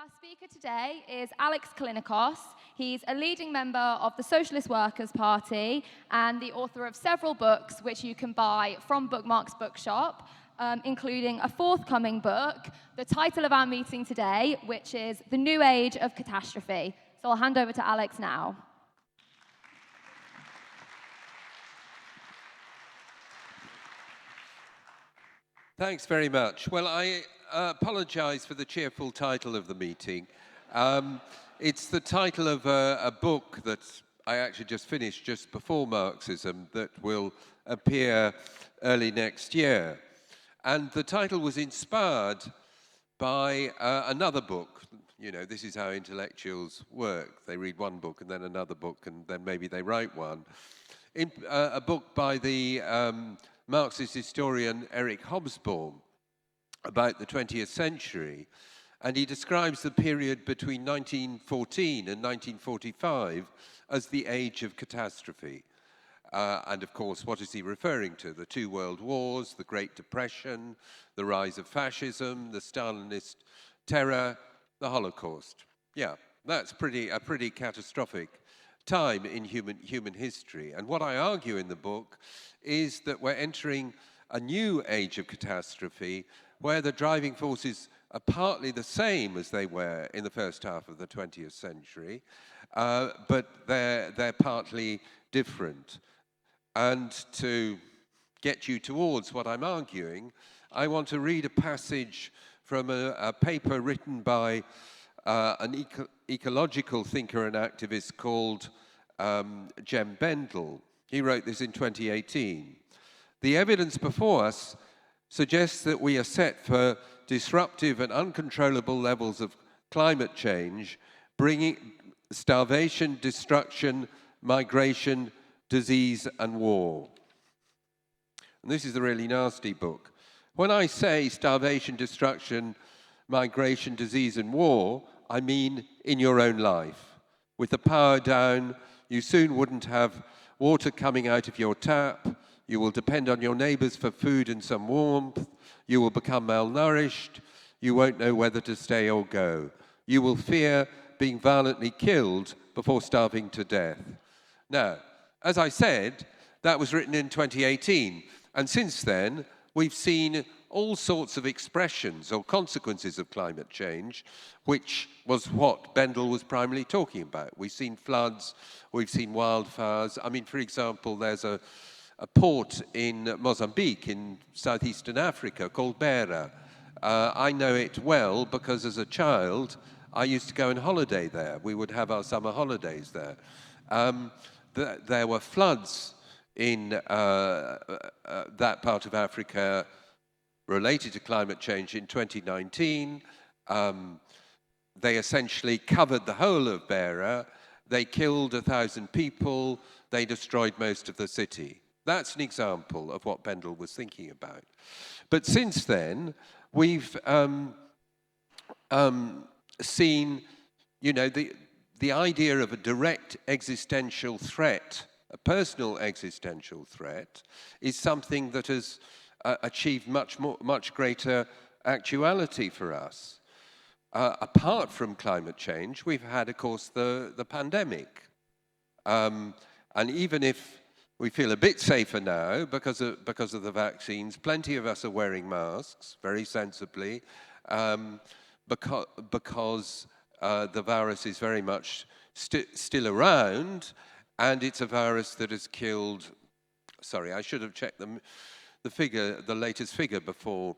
our speaker today is Alex Callinicos. He's a leading member of the Socialist Workers' Party and the author of several books which you can buy from Bookmarks Bookshop, including a forthcoming book, the title of our meeting today, which is The New Age of Catastrophe. So I'll hand over to Alex now. Thanks very much. Well, I apologize for the cheerful title of the meeting. It's the title of a book that I actually just finished just before Marxism that will appear early next year. And the title was inspired by another book. You know, this is how intellectuals work. They read one book and then another book and then maybe they write one. A book by the Marxist historian Eric Hobsbawm about the 20th century, and he describes the period between 1914 and 1945 as the Age of Catastrophe. And of course, what is he referring to? The two world wars, the Great Depression, the rise of fascism, the Stalinist terror, the Holocaust. Yeah, that's a pretty catastrophic time in human history. And what I argue in the book is that we're entering a new age of catastrophe where the driving forces are partly the same as they were in the first half of the 20th century, but they're partly different. And to get you towards what I'm arguing, I want to read a passage from a paper written by an ecological thinker and activist called Jem Bendel. He wrote this in 2018. The evidence before us suggests that we are set for disruptive and uncontrollable levels of climate change, bringing starvation, destruction, migration, disease, and war. And this is a really nasty book. When I say starvation, destruction, migration, disease, and war, I mean in your own life. With the power down, you soon wouldn't have water coming out of your tap. You will depend on your neighbors for food and some warmth. You will become malnourished. You won't know whether to stay or go. You will fear being violently killed before starving to death. Now, as I said, that was written in 2018. And since then, we've seen all sorts of expressions or consequences of climate change, which was what Bendel was primarily talking about. We've seen floods, we've seen wildfires. I mean, for example, there's a port in Mozambique in southeastern Africa called Beira. I know it well because as a child, I used to go on holiday there. We would have our summer holidays there. There were floods in that part of Africa related to climate change in 2019. They essentially covered the whole of Beira. They killed 1,000 people. They destroyed most of the city. That's an example of what Bendel was thinking about. But since then, we've seen, you know, the idea of a direct existential threat, a personal existential threat, is something that has achieved much greater actuality for us. Apart from climate change, we've had, of course, the pandemic. And even if we feel a bit safer now because of the vaccines, plenty of us are wearing masks, very sensibly, because the virus is very much still around, and it's a virus that has killed, sorry, I should have checked the latest figure before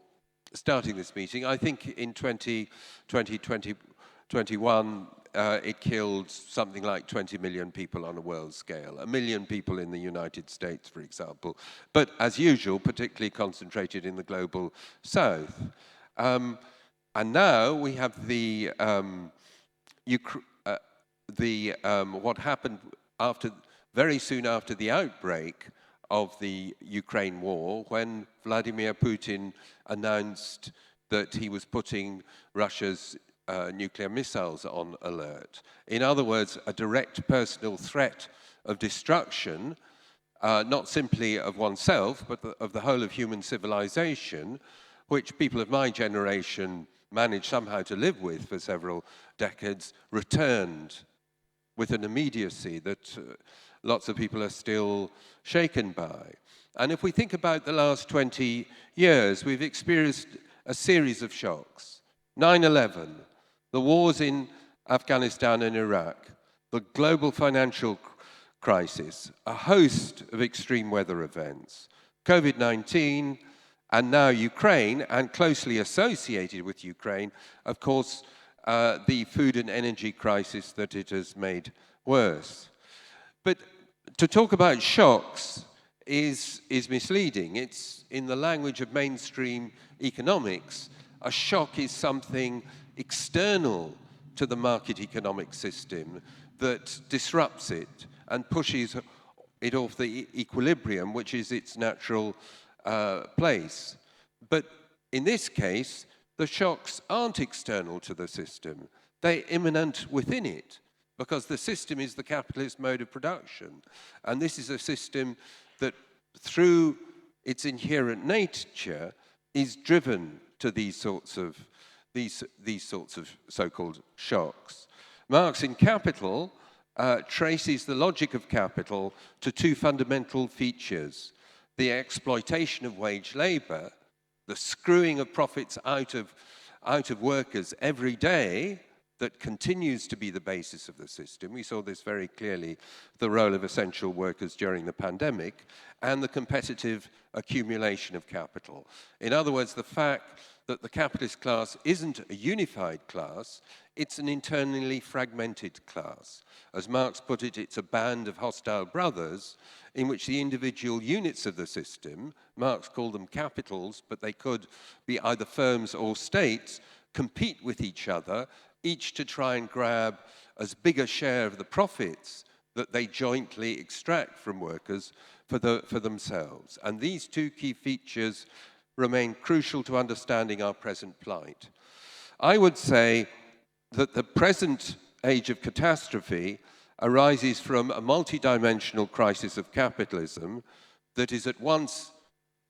starting this meeting. I think in 2021, it killed something like 20 million people on a world scale, 1 million people in the United States, for example, but as usual, particularly concentrated in the global south. And now we have what happened very soon after the outbreak of the Ukraine war, when Vladimir Putin announced that he was putting Russia's nuclear missiles on alert. In other words, a direct personal threat of destruction, not simply of oneself, but of the whole of human civilization, which people of my generation managed somehow to live with for several decades returned with an immediacy that lots of people are still shaken by. And if we think about the last 20 years, we've experienced a series of shocks. 9/11, the wars in Afghanistan and Iraq, the global financial crisis, a host of extreme weather events, COVID-19, and now Ukraine, and closely associated with Ukraine, of course, the food and energy crisis that it has made worse. But to talk about shocks is misleading. It's in the language of mainstream economics, a shock is something external to the market economic system that disrupts it and pushes it off the equilibrium, which is its natural place. But in this case, the shocks aren't external to the system. They're immanent within it, because the system is the capitalist mode of production. And this is a system that, through its inherent nature, is driven to these sorts of so-called shocks. Marx in Capital traces the logic of capital to two fundamental features: the exploitation of wage labor, the screwing of profits out of workers every day, that continues to be the basis of the system. We saw this very clearly, the role of essential workers during the pandemic, and the competitive accumulation of capital. In other words, the fact that the capitalist class isn't a unified class, it's an internally fragmented class. As Marx put it, it's a band of hostile brothers in which the individual units of the system, Marx called them capitals, but they could be either firms or states, compete with each other, each to try and grab as big a share of the profits that they jointly extract from workers for themselves. And these two key features remain crucial to understanding our present plight. I would say that the present age of catastrophe arises from a multidimensional crisis of capitalism that is at once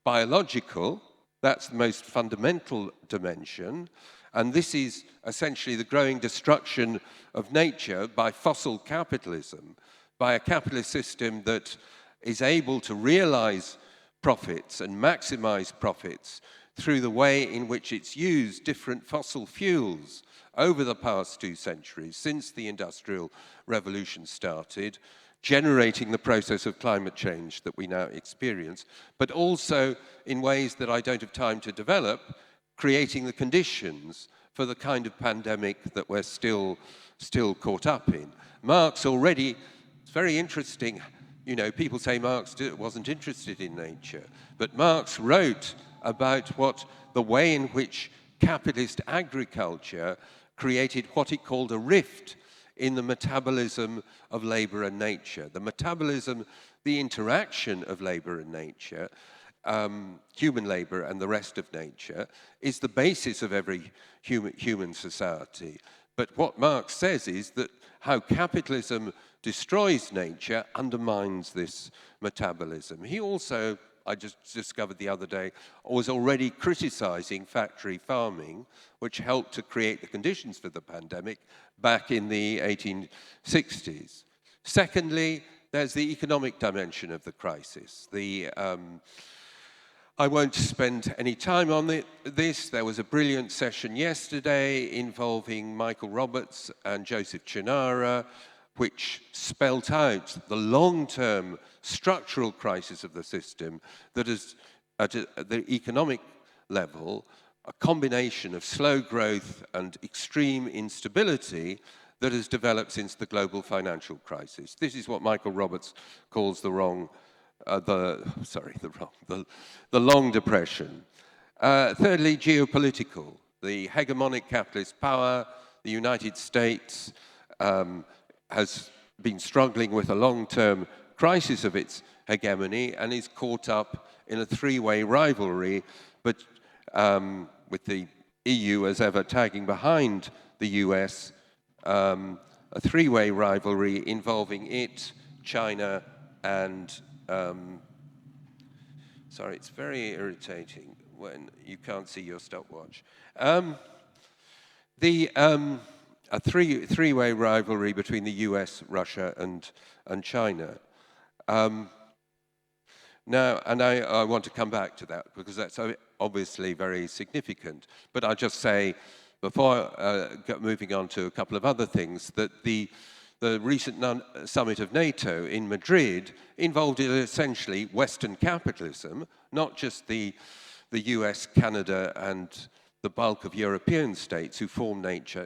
biological, that's the most fundamental dimension, and this is essentially the growing destruction of nature by fossil capitalism, by a capitalist system that is able to realize profits and maximize profits through the way in which it's used different fossil fuels over the past 2 centuries, since the Industrial Revolution started, generating the process of climate change that we now experience, but also in ways that I don't have time to develop, creating the conditions for the kind of pandemic that we're still caught up in. Marx already, it's very interesting, you know, people say Marx wasn't interested in nature, but Marx wrote about the way in which capitalist agriculture created what he called a rift in the metabolism of labor and nature. The metabolism, the interaction of labor and nature, human labor and the rest of nature, is the basis of every human society. But what Marx says is that how capitalism destroys nature undermines this metabolism. He also, I just discovered the other day, was already criticizing factory farming, which helped to create the conditions for the pandemic back in the 1860s. Secondly, there's the economic dimension of the crisis. I won't spend any time on this. There was a brilliant session yesterday involving Michael Roberts and Joseph Chinara, which spelt out the long-term structural crisis of the system that is, at the economic level, a combination of slow growth and extreme instability that has developed since the global financial crisis. This is what Michael Roberts calls the long depression. Thirdly, geopolitical. The hegemonic capitalist power, the United States, has been struggling with a long-term crisis of its hegemony and is caught up in a three-way rivalry, but with the EU as ever tagging behind the US, a three-way rivalry involving it, China, and sorry, it's very irritating when you can't see your stopwatch. A three-way rivalry between the US, Russia, and China. Now, and I want to come back to that because that's obviously very significant. But I'll just say, before moving on to a couple of other things, that the recent summit of NATO in Madrid involved essentially Western capitalism, not just the US, Canada, and the bulk of European states who form NATO,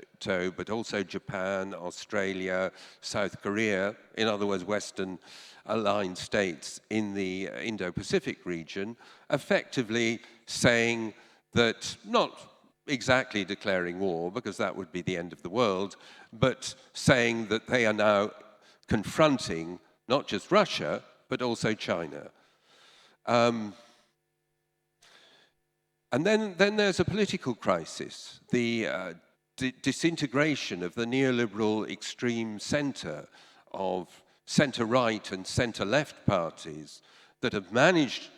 but also Japan, Australia, South Korea, in other words, Western aligned states in the Indo-Pacific region, effectively saying that, not exactly declaring war, because that would be the end of the world, but saying that they are now confronting not just Russia, but also China. And then there's a political crisis, the disintegration of the neoliberal extreme centre of centre-right and centre-left parties that have managed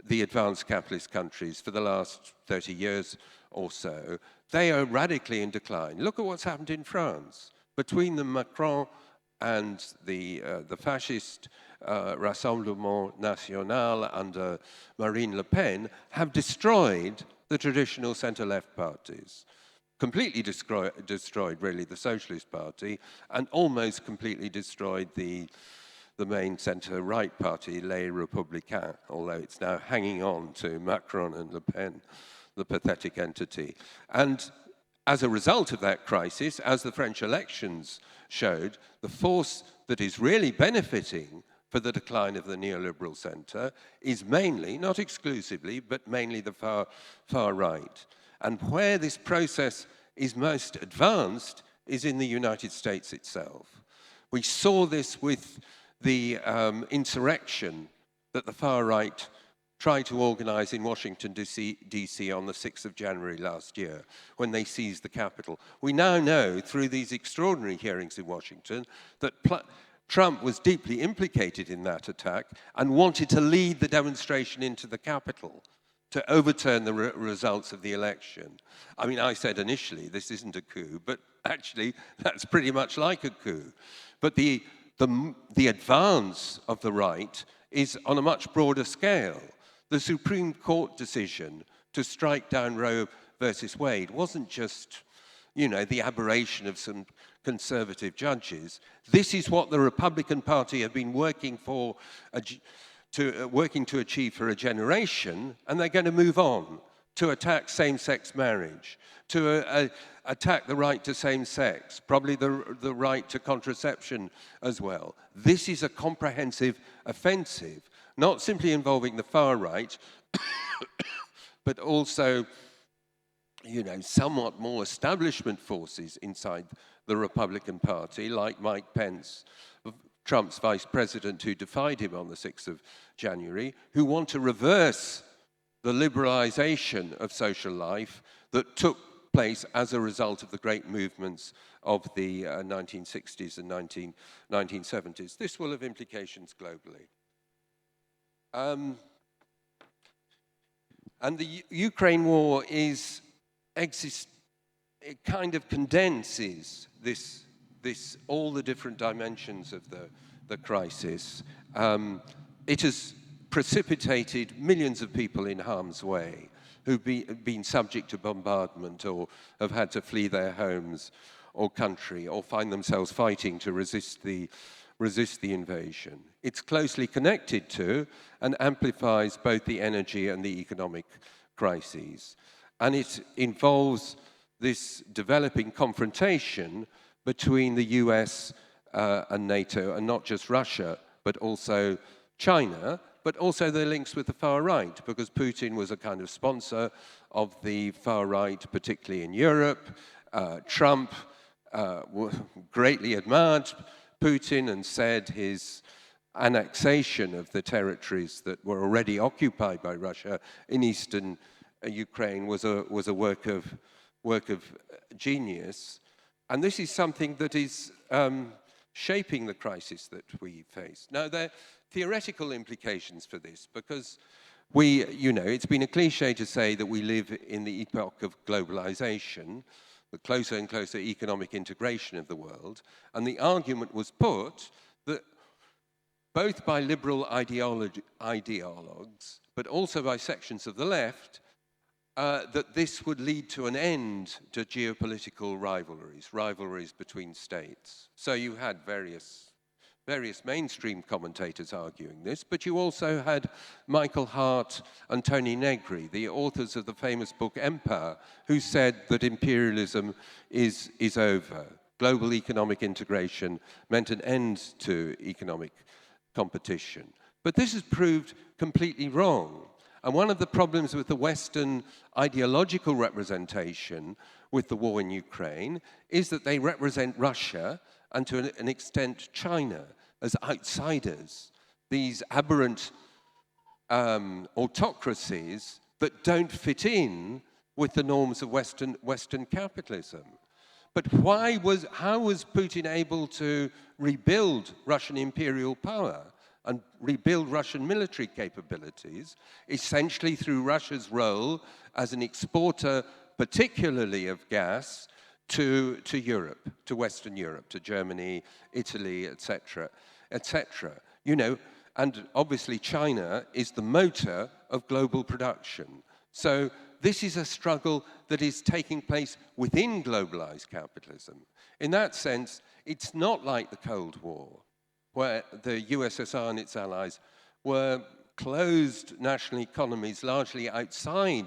the advanced capitalist countries for the last 30 years or so. They are radically in decline. Look at what's happened in France. Between the Macron and the fascist Rassemblement National under Marine Le Pen have destroyed the traditional centre-left parties. Completely destroyed, really, the Socialist Party, and almost completely destroyed the main centre-right party, Les Républicains, although it's now hanging on to Macron and Le Pen, the pathetic entity. And as a result of that crisis, as the French elections showed, the force that is really benefiting for the decline of the neoliberal centre is mainly, not exclusively, but mainly the far right. And where this process is most advanced is in the United States itself. We saw this with the insurrection that the far right tried to organize in Washington, D.C. on the 6th of January last year, when they seized the Capitol. We now know, through these extraordinary hearings in Washington, that Trump was deeply implicated in that attack and wanted to lead the demonstration into the Capitol to overturn the results of the election. I mean, I said initially, this isn't a coup, but actually, that's pretty much like a coup. But the advance of the right is on a much broader scale. The Supreme Court decision to strike down Roe versus Wade wasn't just, you know, the aberration of some conservative judges. This is what the Republican Party have been working to achieve for a generation, and they're going to move on to attack same-sex marriage, to attack the right to same-sex, probably the right to contraception as well. This is a comprehensive offensive, not simply involving the far right, but also, you know, somewhat more establishment forces inside the Republican Party, like Mike Pence, Trump's vice president, who defied him on the 6th of January, who want to reverse the liberalization of social life that took place as a result of the great movements of the 1960s and 1970s. This will have implications globally. And the Ukraine war it kind of condenses all the different dimensions of the crisis. It has precipitated millions of people in harm's way who've been subject to bombardment or have had to flee their homes or country or find themselves fighting to resist the invasion. It's closely connected to and amplifies both the energy and the economic crises. And it involves this developing confrontation between the US and NATO, and not just Russia, but also China, but also the links with the far right, because Putin was a kind of sponsor of the far right, particularly in Europe. Trump greatly admired Putin and said his annexation of the territories that were already occupied by Russia in eastern Ukraine was a work of genius. And this is something that is shaping the crisis that we face. Now, there are theoretical implications for this, because it's been a cliche to say that we live in the epoch of globalization, the closer and closer economic integration of the world. And the argument was put that both by liberal ideologues, but also by sections of the left, that this would lead to an end to geopolitical rivalries between states. So you had various mainstream commentators arguing this, but you also had Michael Hart and Tony Negri, the authors of the famous book Empire, who said that imperialism is over. Global economic integration meant an end to economic competition. But this has proved completely wrong. And one of the problems with the Western ideological representation with the war in Ukraine is that they represent Russia and to an extent China as outsiders, these aberrant autocracies that don't fit in with the norms of Western capitalism. But how was Putin able to rebuild Russian imperial power and rebuild Russian military capabilities, essentially through Russia's role as an exporter, particularly of gas, to Europe, to Western Europe, to Germany, Italy, etc., etc. You know, and obviously China is the motor of global production. So this is a struggle that is taking place within globalized capitalism. In that sense, it's not like the Cold War, where the USSR and its allies were closed national economies largely outside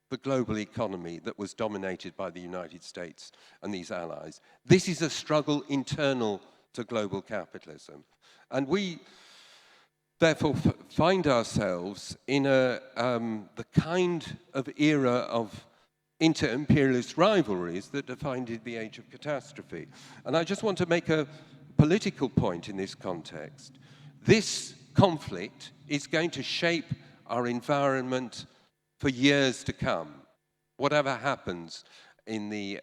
the global economy that was dominated by the United States and these allies. This is a struggle internal to global capitalism. And we therefore find ourselves in the kind of era of inter-imperialist rivalries that defined the Age of Catastrophe. And I just want to make a political point in this context. This conflict is going to shape our environment for years to come, whatever happens in the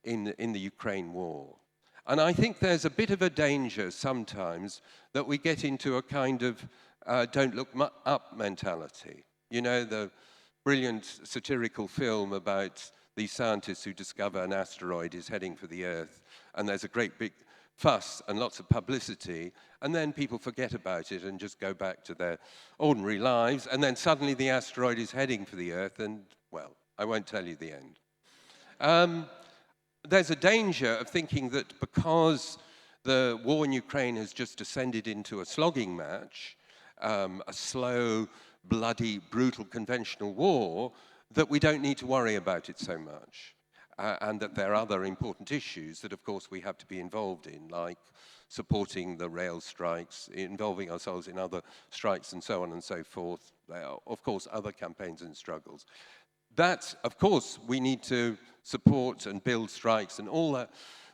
Ukraine war. And I think there's a bit of a danger sometimes that we get into a kind of don't look up mentality. You know, the brilliant satirical film about these scientists who discover an asteroid is heading for the Earth, and there's a great big fuss and lots of publicity, and then people forget about it and just go back to their ordinary lives, and then suddenly the asteroid is heading for the Earth, and, well, I won't tell you the end. There's a danger of thinking that because the war in Ukraine has just descended into a slogging match, a slow, bloody, brutal, conventional war, that we don't need to worry about it so much. And that there are other important issues that, of course, we have to be involved in, like supporting the rail strikes, involving ourselves in other strikes and so on and so forth. There are, of course, other campaigns and struggles. That, of course, we need to support and build strikes and all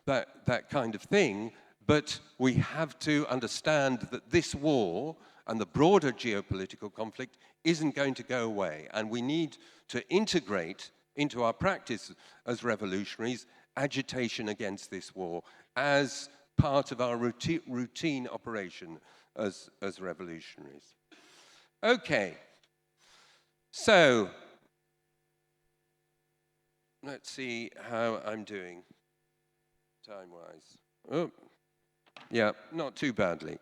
that kind of thing, but we have to understand that this war and the broader geopolitical conflict isn't going to go away, and we need to integrate into our practice as revolutionaries agitation against this war as part of our routine operation as revolutionaries. Okay, so let's see how I'm doing time-wise. Oh, yeah, not too badly.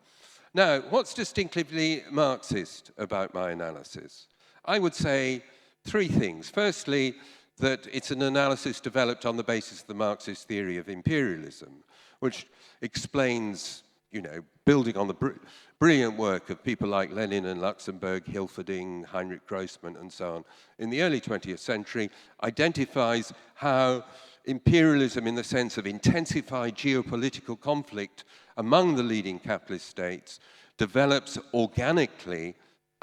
Now, what's distinctively Marxist about my analysis? I would say three things. Firstly, that it's an analysis developed on the basis of the Marxist theory of imperialism, which explains, you know, building on the brilliant work of people like Lenin and Luxemburg, Hilferding, Heinrich Grossman, and so on, in the early 20th century, identifies how imperialism, in the sense of intensified geopolitical conflict among the leading capitalist states, develops organically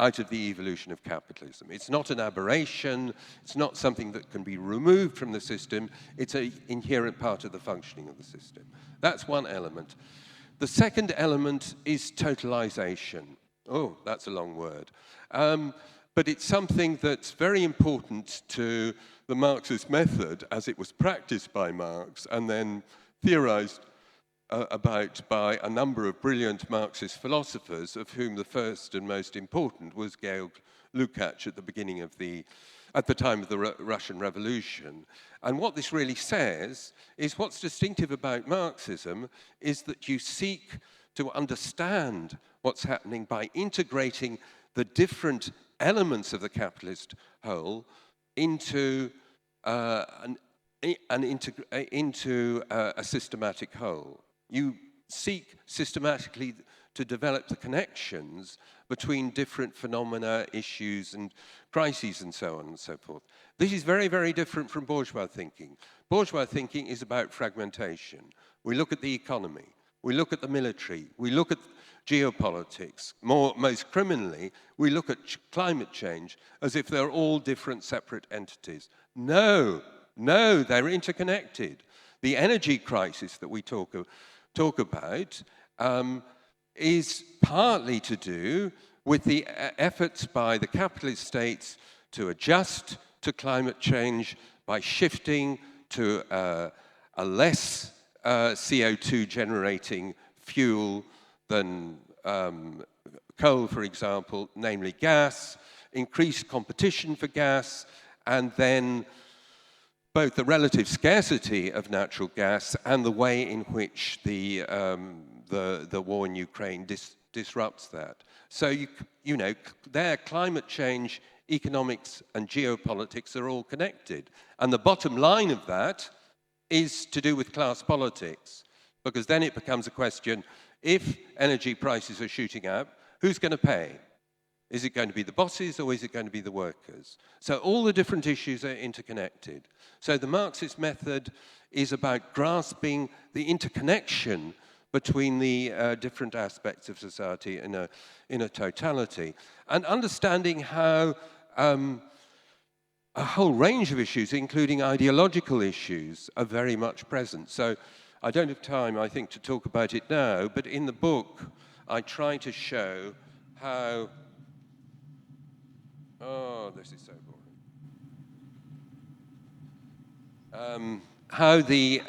out of the evolution of capitalism. It's not an aberration, it's not something that can be removed from the system, it's an inherent part of the functioning of the system. That's one element. The second element is totalization. Oh, that's a long word. But it's something that's very important to the Marxist method as it was practiced by Marx and then theorized about by a number of brilliant Marxist philosophers, of whom the first and most important was Georg Lukács at the beginning of the at the time of the Russian Revolution. And what this really says is what's distinctive about Marxism is that you seek to understand what's happening by integrating the different elements of the capitalist whole into a systematic whole. You seek systematically to develop the connections between different phenomena, issues, and crises, and so on and so forth. This is very, very different from bourgeois thinking. Bourgeois thinking is about fragmentation. We look at the economy, we look at the military, we look at geopolitics. Most criminally, we look at climate change as if they're all different separate entities. No, they're interconnected. The energy crisis that we talk about is partly to do with the efforts by the capitalist states to adjust to climate change by shifting to a less CO2 generating fuel than coal, for example, namely gas, increased competition for gas, and then both the relative scarcity of natural gas and the way in which the war in Ukraine disrupts that. So, you know, their climate change, economics, and geopolitics are all connected. And the bottom line of that is to do with class politics, because then it becomes a question, if energy prices are shooting up, who's going to pay? Is it going to be the bosses or is it going to be the workers? So all the different issues are interconnected. So the Marxist method is about grasping the interconnection between the different aspects of society in a totality, and understanding how a whole range of issues, including ideological issues, are very much present. So I don't have time, I think, to talk about it now, but in the book, I try to show how... Oh, this is so boring. How the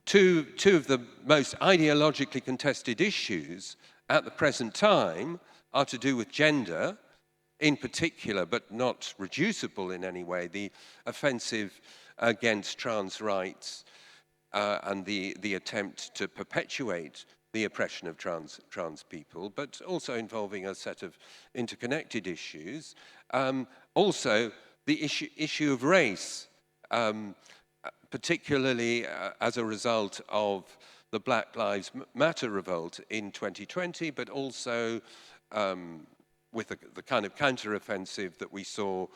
two of the most ideologically contested issues at the present time are to do with gender, in particular, but not reducible in any way, the offensive against trans rights and the attempt to perpetuate the oppression of trans people, but also involving a set of interconnected issues. Also, the issue of race, particularly as a result of the Black Lives Matter revolt in 2020, but also with the kind of counter-offensive that we saw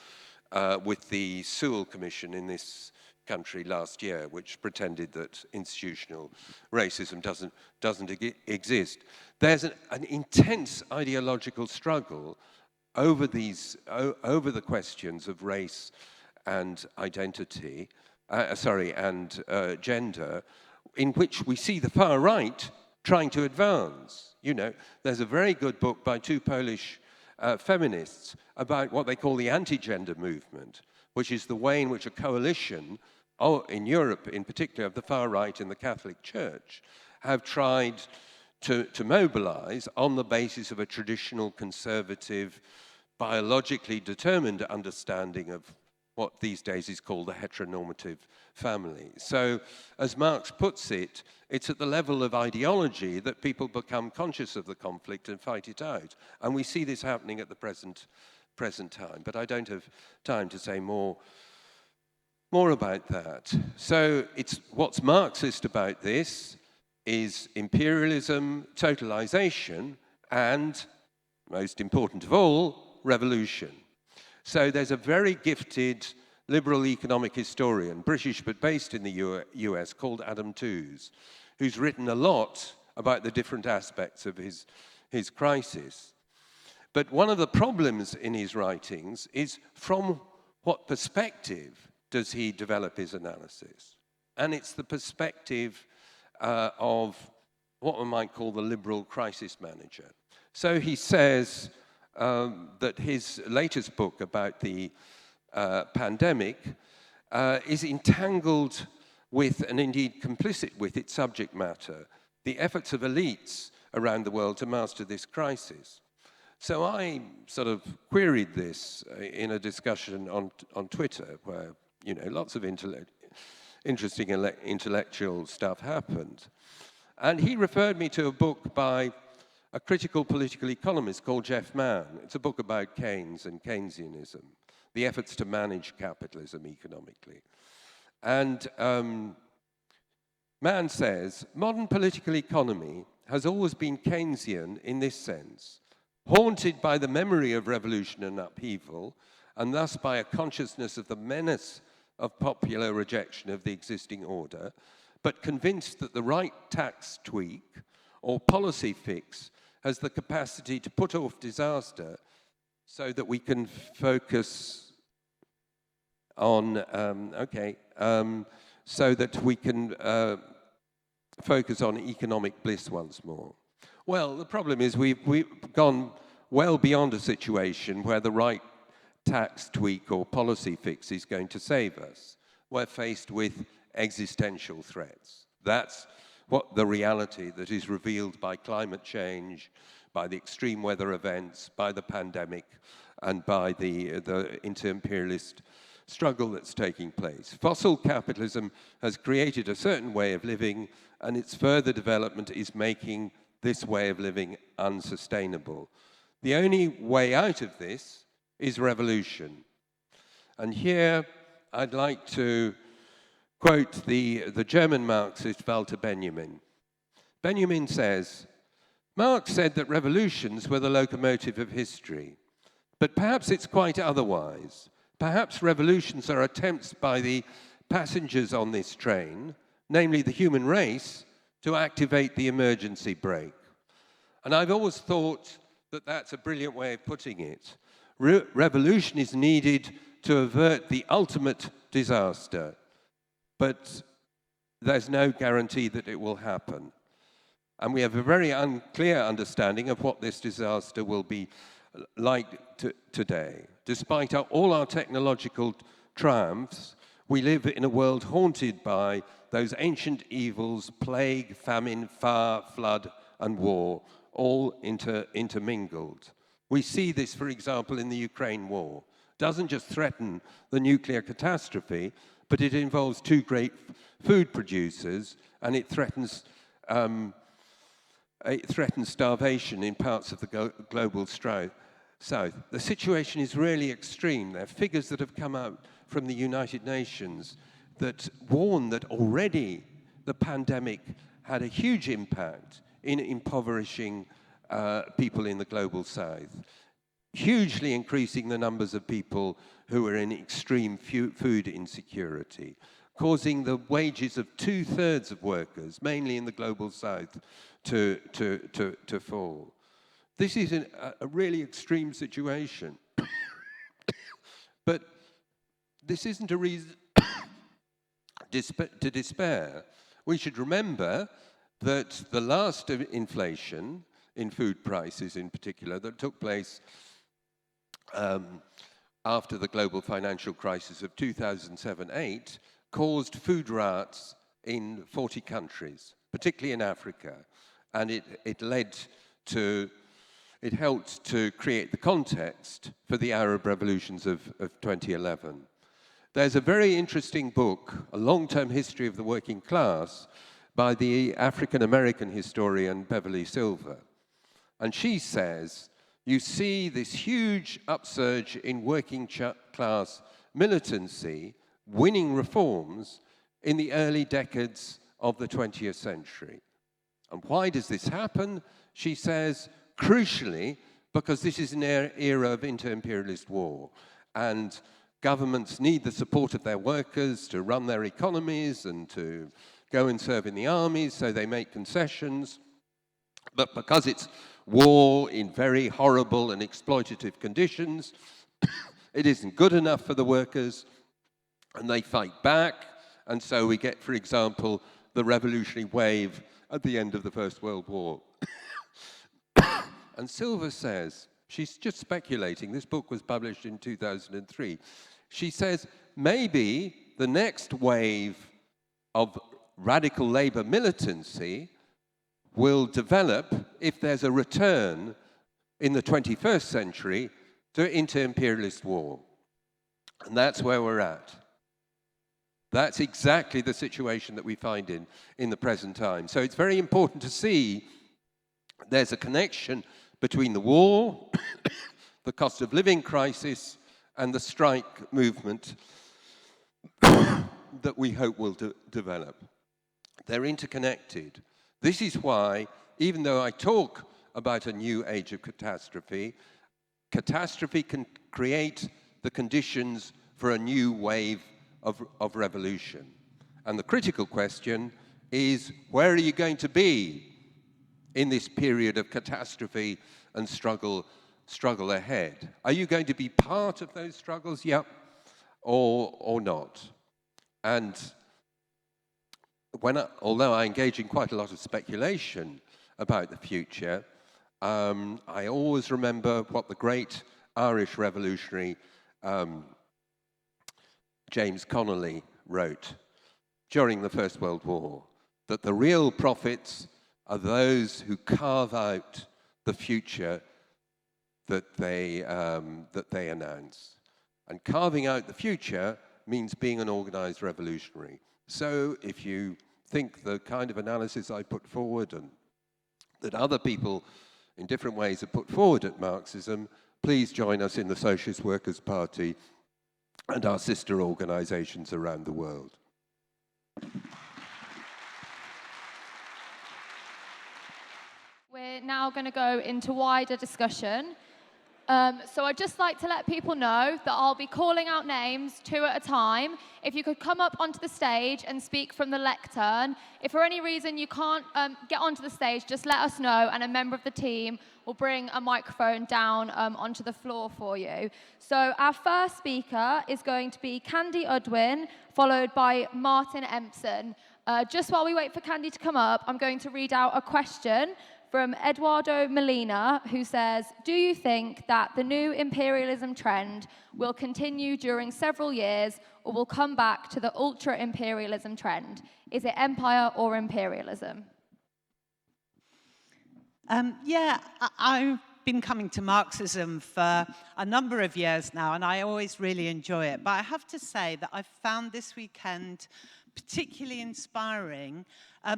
with the Sewell Commission in this country last year, which pretended that institutional racism doesn't exist. There's an intense ideological struggle over the questions of race and identity, and gender, in which we see the far right trying to advance. You know, there's a very good book by two Polish feminists about what they call the anti-gender movement, which is the way in which a coalition, in Europe in particular, of the far right in the Catholic Church, have tried to mobilize on the basis of a traditional conservative, biologically determined understanding of what these days is called the heteronormative family. So, as Marx puts it, it's at the level of ideology that people become conscious of the conflict and fight it out. And we see this happening at the present time. But I don't have time to say more about that. So it's what's Marxist about this is imperialism, totalization, and, most important of all, revolution. So there's a very gifted liberal economic historian, British but based in the US, called Adam Tooze, who's written a lot about the different aspects of his crisis. But one of the problems in his writings is from what perspective does he develop his analysis? And it's the perspective of what we might call the liberal crisis manager. So he says that his latest book about the pandemic is entangled with, and indeed complicit with, its subject matter, the efforts of elites around the world to master this crisis. So I sort of queried this in a discussion on Twitter where, you know, lots of interesting intellectual stuff happened. And he referred me to a book by a critical political economist called Jeff Mann. It's a book about Keynes and Keynesianism, the efforts to manage capitalism economically. And Mann says, modern political economy has always been Keynesian in this sense, haunted by the memory of revolution and upheaval, and thus by a consciousness of the menace of popular rejection of the existing order, but convinced that the right tax tweak or policy fix has the capacity to put off disaster so that we can focus on, so that we can focus on economic bliss once more. Well, the problem is we've gone well beyond a situation where the right tax tweak or policy fix is going to save us. We're faced with existential threats. That's what the reality that is revealed by climate change, by the extreme weather events, by the pandemic, and by the inter-imperialist struggle that's taking place. Fossil capitalism has created a certain way of living, and its further development is making this way of living unsustainable. The only way out of this is revolution. And here I'd like to quote the German Marxist Walter Benjamin. Benjamin says, Marx said that revolutions were the locomotive of history, but perhaps it's quite otherwise. Perhaps revolutions are attempts by the passengers on this train, namely the human race, to activate the emergency brake. And I've always thought that that's a brilliant way of putting it. Revolution is needed to avert the ultimate disaster, but there's no guarantee that it will happen. And we have a very unclear understanding of what this disaster will be like today. Despite all our technological triumphs, we live in a world haunted by those ancient evils, plague, famine, fire, flood, and war, all intermingled. We see this, for example, in the Ukraine war. It doesn't just threaten the nuclear catastrophe, but it involves two great food producers, and it threatens starvation in parts of the global south. The situation is really extreme. There are figures that have come out from the United Nations that warn that already the pandemic had a huge impact in impoverishing people in the global south, hugely increasing the numbers of people who are in extreme food insecurity, causing the wages of 2/3 of workers, mainly in the global south, to fall. This is a really extreme situation. But this isn't a reason to despair. We should remember that the last inflation in food prices in particular that took place after the global financial crisis of 2007-8 caused food riots in 40 countries, particularly in Africa. And it helped to create the context for the Arab revolutions of 2011. There's a very interesting book, A Long-Term History of the Working Class, by the African-American historian Beverly Silver. And she says, you see this huge upsurge in working class militancy, winning reforms in the early decades of the 20th century. And why does this happen? She says, crucially, because this is an era of inter-imperialist war, and governments need the support of their workers to run their economies and to go and serve in the armies, so they make concessions. But because it's war in very horrible and exploitative conditions, it isn't good enough for the workers, and they fight back. And so we get, for example, the revolutionary wave at the end of the First World War. And Silver says, she's just speculating, this book was published in 2003. She says, maybe the next wave of radical labor militancy will develop if there's a return in the 21st century into imperialist war. And that's where we're at. That's exactly the situation that we find in the present time. So it's very important to see there's a connection between the war, the cost of living crisis, and the strike movement that we hope will develop. They're interconnected. This is why, even though I talk about a new age of catastrophe, catastrophe can create the conditions for a new wave of revolution. And the critical question is, where are you going to be in this period of catastrophe and struggle ahead? Are you going to be part of those struggles? Yep. Or not? And although I engage in quite a lot of speculation about the future, I always remember what the great Irish revolutionary James Connolly wrote during the First World War, that the real prophets are those who carve out the future that they announce. And carving out the future means being an organized revolutionary. So if you think the kind of analysis I put forward and that other people in different ways have put forward at Marxism, please join us in the Socialist Workers' Party and our sister organizations around the world. We're now going to go into wider discussion. So I'd just like to let people know that I'll be calling out names 2 at a time. If you could come up onto the stage and speak from the lectern. If for any reason you can't get onto the stage, just let us know and a member of the team will bring a microphone down onto the floor for you. So our first speaker is going to be Candy Udwin, followed by Martin Empson. Just while we wait for Candy to come up, I'm going to read out a question from Eduardo Molina, who says, do you think that the new imperialism trend will continue during several years or will come back to the ultra-imperialism trend? Is it empire or imperialism? I've been coming to Marxism for a number of years now, and I always really enjoy it. But I have to say that I've found this weekend particularly inspiring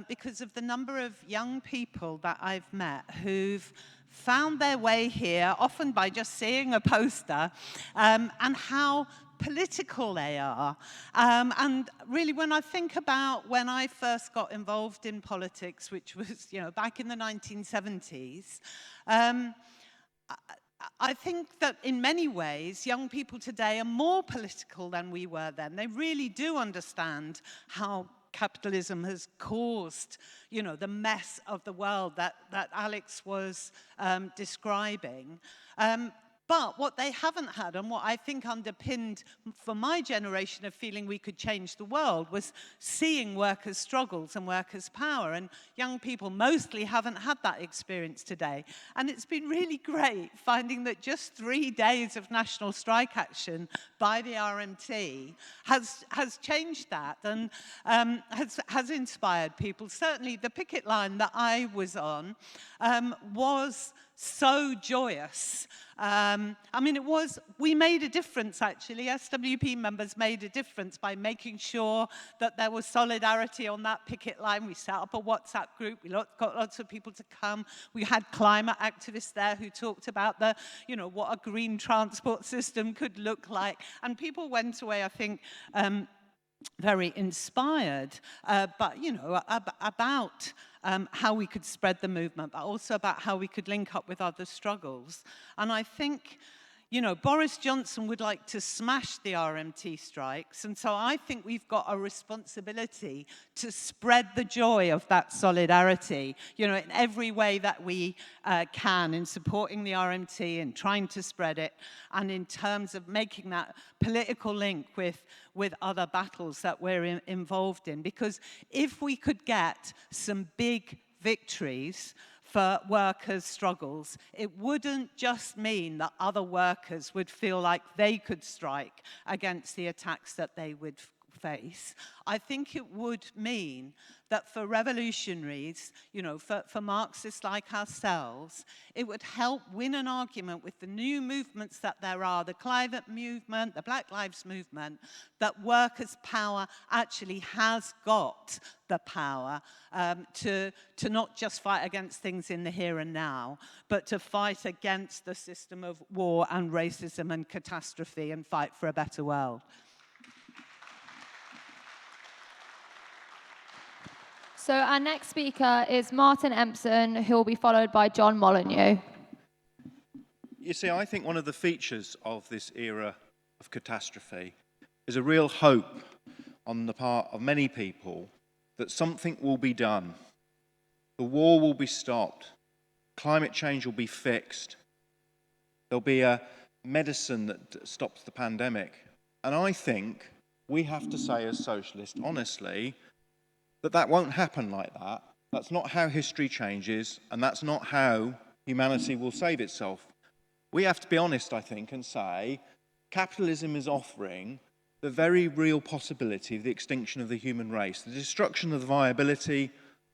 because of the number of young people that I've met who've found their way here, often by just seeing a poster, and how political they are. And really, when I think about when I first got involved in politics, which was, back in the 1970s, I think that in many ways, young people today are more political than we were then. They really do understand how capitalism has caused, the mess of the world that Alex was describing. But what they haven't had, and what I think underpinned for my generation of feeling we could change the world, was seeing workers' struggles and workers' power. And young people mostly haven't had that experience today. And it's been really great finding that just 3 days of national strike action by the RMT has changed that and has inspired people. Certainly the picket line that I was on was so joyous. We made a difference, actually. SWP members made a difference by making sure that there was solidarity on that picket line. We set up a WhatsApp group. We got lots of people to come. We had climate activists there who talked about what a green transport system could look like. And people went away, I think, very inspired, about how we could spread the movement, but also about how we could link up with other struggles. And I think, Boris Johnson would like to smash the RMT strikes, and so I think we've got a responsibility to spread the joy of that solidarity, in every way that we can, in supporting the RMT and trying to spread it, and in terms of making that political link with other battles that we're involved in. Because if we could get some big victories for workers' struggles, it wouldn't just mean that other workers would feel like they could strike against the attacks that they would face, I think it would mean that for revolutionaries, you know, for Marxists like ourselves, it would help win an argument with the new movements that there are, the climate movement, the Black Lives Movement, that workers' power actually has got the power to not just fight against things in the here and now, but to fight against the system of war and racism and catastrophe and fight for a better world. So our next speaker is Martin Empson, who will be followed by John Molyneux. You see, I think one of the features of this era of catastrophe is a real hope on the part of many people that something will be done. The war will be stopped. Climate change will be fixed. There'll be a medicine that stops the pandemic. And I think we have to say as socialists, honestly, that won't happen like that. That's not how history changes, and that's not how humanity will save itself. We have to be honest, I think, and say capitalism is offering the very real possibility of the extinction of the human race, the destruction of the viability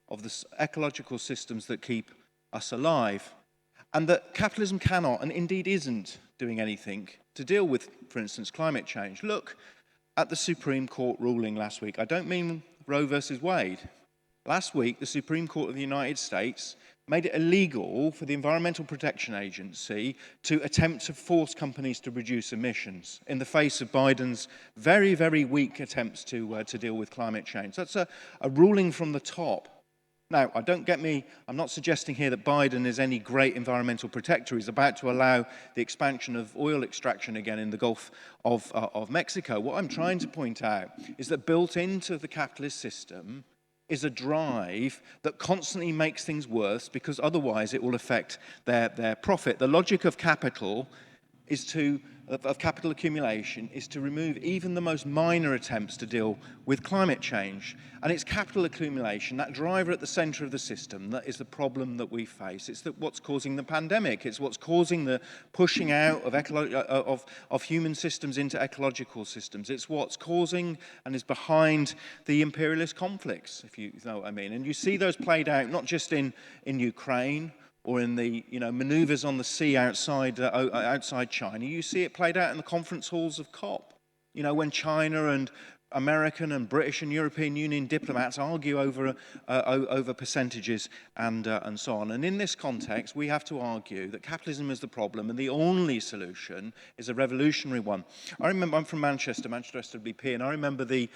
of the ecological systems that keep us alive, and that capitalism cannot, and indeed isn't, doing anything to deal with, for instance, climate change. Look at the Supreme Court ruling last week. I don't mean Roe versus Wade. Last week, the Supreme Court of the United States made it illegal for the Environmental Protection Agency to attempt to force companies to reduce emissions in the face of Biden's very, very weak attempts to deal with climate change. That's a ruling from the top. Now, don't get me, I'm not suggesting here that Biden is any great environmental protector. He's about to allow the expansion of oil extraction again in the Gulf of Mexico. What I'm trying to point out is that built into the capitalist system is a drive that constantly makes things worse because otherwise it will affect their profit. The logic of capital is of capital accumulation is to remove even the most minor attempts to deal with climate change. And it's capital accumulation, that driver at the center of the system, that is the problem that we face. It's what's causing the pandemic. It's what's causing the pushing out of human systems into ecological systems. It's what's causing and is behind the imperialist conflicts, if you know what I mean. And you see those played out not just in Ukraine, or in the maneuvers on the sea outside China. You see it played out in the conference halls of COP. When China and American and British and European Union diplomats argue over percentages and so on. And in this context, we have to argue that capitalism is the problem and the only solution is a revolutionary one. I remember, I'm from Manchester SWP, and I remember the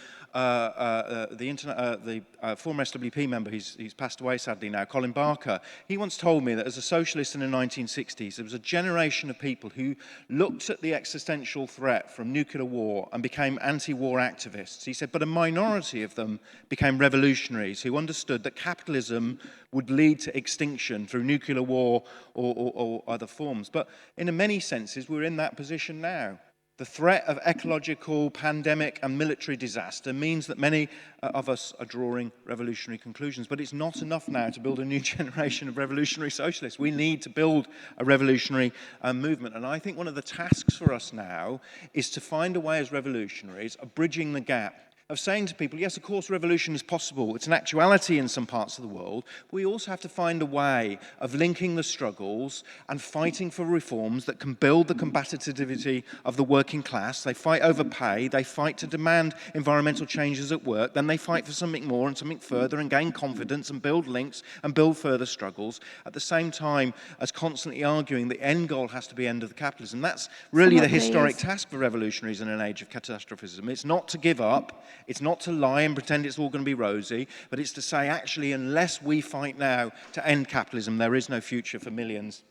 former SWP member, he's passed away sadly now, Colin Barker. He once told me that as a socialist in the 1960s, there was a generation of people who looked at the existential threat from nuclear war and became anti-war activists. He said, but a minority of them became revolutionaries who understood that capitalism would lead to extinction through nuclear war or other forms. But in many senses, we're in that position now. The threat of ecological, pandemic, and military disaster means that many of us are drawing revolutionary conclusions. But it's not enough now to build a new generation of revolutionary socialists. We need to build a revolutionary movement. And I think one of the tasks for us now is to find a way as revolutionaries of bridging the gap, of saying to people, yes, of course, revolution is possible. It's an actuality in some parts of the world. We also have to find a way of linking the struggles and fighting for reforms that can build the combativity of the working class. They fight over pay. They fight to demand environmental changes at work. Then they fight for something more and something further and gain confidence and build links and build further struggles at the same time as constantly arguing the end goal has to be end of the capitalism. That's really the historic task for revolutionaries in an age of catastrophism. It's not to give up. It's not to lie and pretend it's all going to be rosy, but it's to say, actually, unless we fight now to end capitalism, there is no future for millions.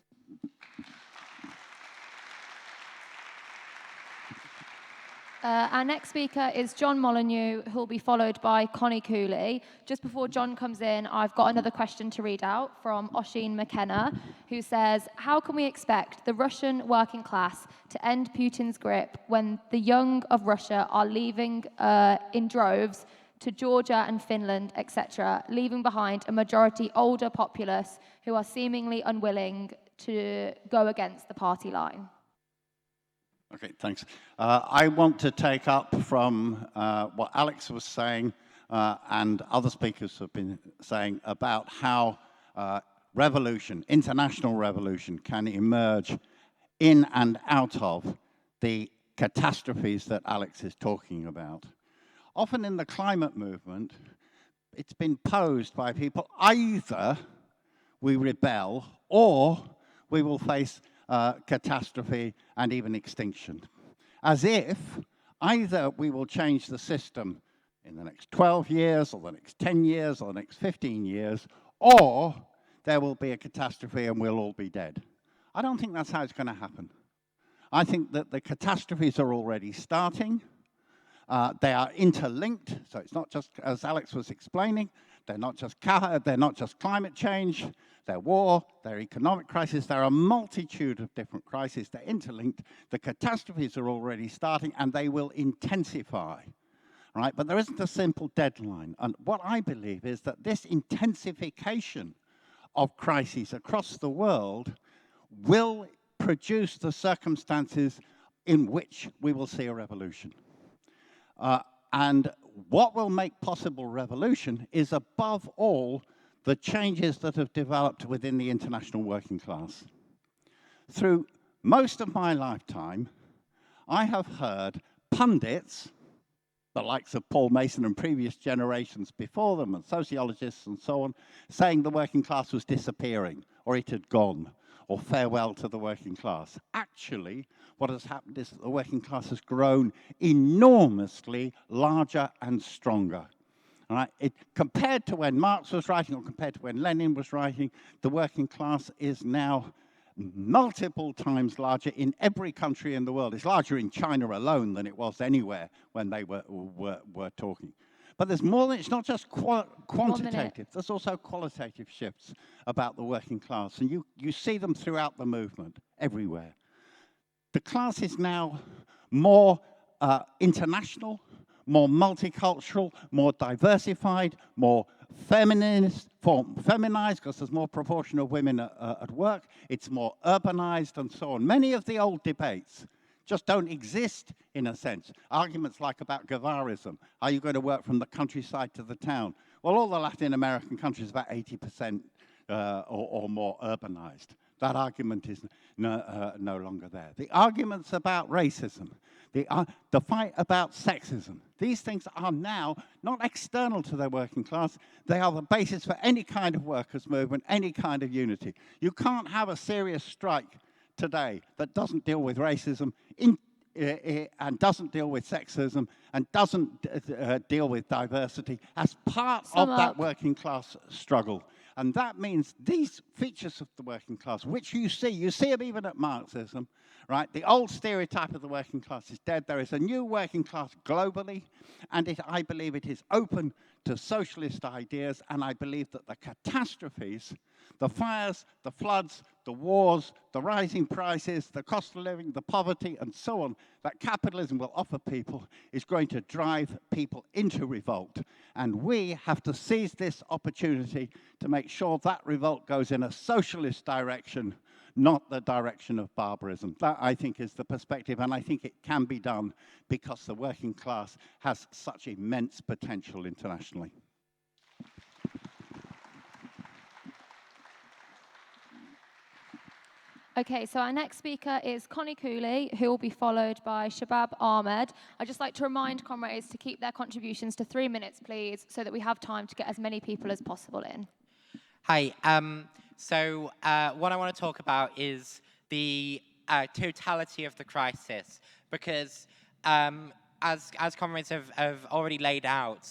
Our next speaker is John Molyneux, who will be followed by Connie Cooley. Just before John comes in, I've got another question to read out from Oshin McKenna, who says, how can we expect the Russian working class to end Putin's grip when the young of Russia are leaving in droves to Georgia and Finland, etc., leaving behind a majority older populace who are seemingly unwilling to go against the party line? Okay, thanks. I want to take up from what Alex was saying and other speakers have been saying about how revolution, international revolution, can emerge in and out of the catastrophes that Alex is talking about. Often in the climate movement, it's been posed by people, either we rebel or we will face catastrophe and even extinction. As if either we will change the system in the next 12 years or the next 10 years or the next 15 years, or there will be a catastrophe and we'll all be dead. I don't think that's how it's going to happen. I think that the catastrophes are already starting. They are interlinked, so it's not just, as Alex was explaining, they're not just climate change, they're war, they're economic crisis, there are a multitude of different crises, they're interlinked. The catastrophes are already starting and they will intensify, right? But there isn't a simple deadline. And what I believe is that this intensification of crises across the world will produce the circumstances in which we will see a revolution. And what will make possible revolution is, above all, the changes that have developed within the international working class. Through most of my lifetime, I have heard pundits, the likes of Paul Mason and previous generations before them, and sociologists and so on, saying the working class was disappearing, or it had gone, or farewell to the working class. Actually, what has happened is that the working class has grown enormously larger and stronger. All right? Compared to when Marx was writing or compared to when Lenin was writing, the working class is now multiple times larger in every country in the world. It's larger in China alone than it was anywhere when they were talking. But there's more than, it's not just quantitative, there's also qualitative shifts about the working class. And you see them throughout the movement, everywhere. The class is now more international, more multicultural, more diversified, more feminized, because there's more proportion of women at work. It's more urbanized and so on. Many of the old debates just don't exist in a sense. Arguments like about Guevarism. Are you going to work from the countryside to the town? Well, all the Latin American countries, about 80% or more urbanized. That argument is no longer there. The arguments about racism, the fight about sexism, these things are now not external to the working class. They are the basis for any kind of workers' movement, any kind of unity. You can't have a serious strike today that doesn't deal with racism and doesn't deal with sexism and doesn't deal with diversity as part of that working class struggle. And that means these features of the working class, which you see them even at Marxism, right? The old stereotype of the working class is dead. There is a new working class globally, and I believe it is open to socialist ideas, and I believe that the catastrophes, the fires, the floods, the wars, the rising prices, the cost of living, the poverty, and so on, that capitalism will offer people is going to drive people into revolt. And we have to seize this opportunity to make sure that revolt goes in a socialist direction, not the direction of barbarism. That, I think, is the perspective, and I think it can be done because the working class has such immense potential internationally. Okay, so our next speaker is Connie Cooley, who will be followed by Shabab Ahmed. I'd just like to remind comrades to keep their contributions to 3 minutes, please, so that we have time to get as many people as possible in. Hi. So what I want to talk about is the totality of the crisis, because as comrades have already laid out,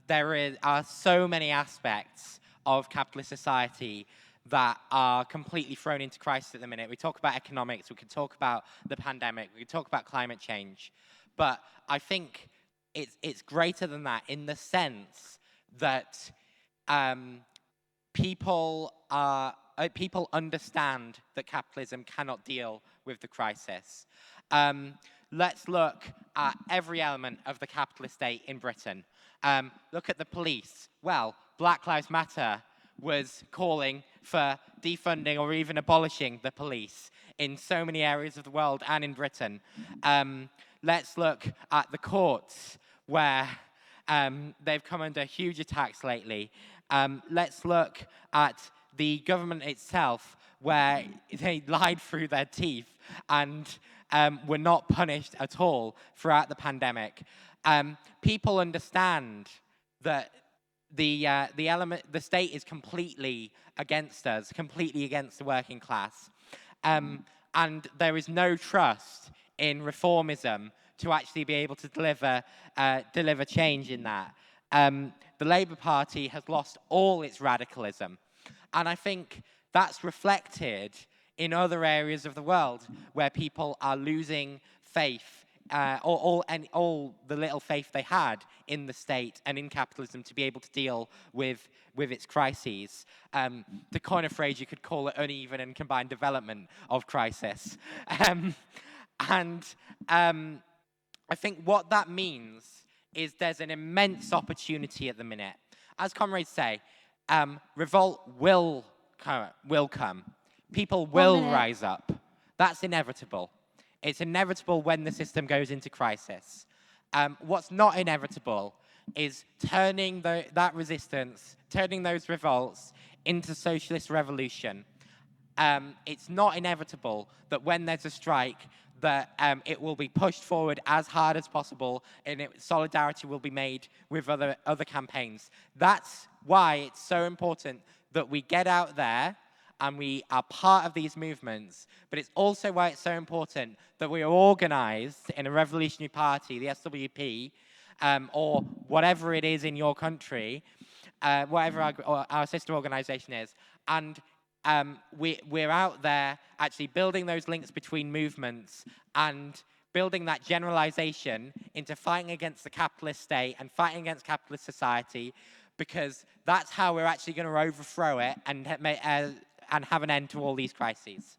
there are so many aspects of capitalist society that are completely thrown into crisis at the minute. We talk about economics, we could talk about the pandemic, we could talk about climate change, but I think it's greater than that in the sense that people understand that capitalism cannot deal with the crisis. Let's look at every element of the capitalist state in Britain. Look at the police. Well, Black Lives Matter was calling for defunding or even abolishing the police in so many areas of the world and in Britain. Let's look at the courts, where they've come under huge attacks lately. Let's look at the government itself, where they lied through their teeth and were not punished at all throughout the pandemic. People understand that the state is completely against us, completely against the working class. And there is no trust in reformism to actually be able to deliver change in that. The Labour Party has lost all its radicalism. And I think that's reflected in other areas of the world where people are losing faith, all the little faith they had in the state and in capitalism to be able to deal with its crises. To coin a phrase, you could call it uneven and combined development of crisis. I think what that means is there's an immense opportunity at the minute. As comrades say, revolt will come. People will rise up. That's inevitable. It's inevitable when the system goes into crisis. What's not inevitable is turning that resistance, turning those revolts into socialist revolution. It's not inevitable that when there's a strike, that it will be pushed forward as hard as possible, and solidarity will be made with other campaigns. That's why it's so important that we get out there and we are part of these movements. But it's also why it's so important that we are organized in a revolutionary party, the SWP, or whatever it is in your country, whatever our sister organization is. And we're out there actually building those links between movements and building that generalization into fighting against the capitalist state and fighting against capitalist society, because that's how we're actually going to overthrow it and have an end to all these crises.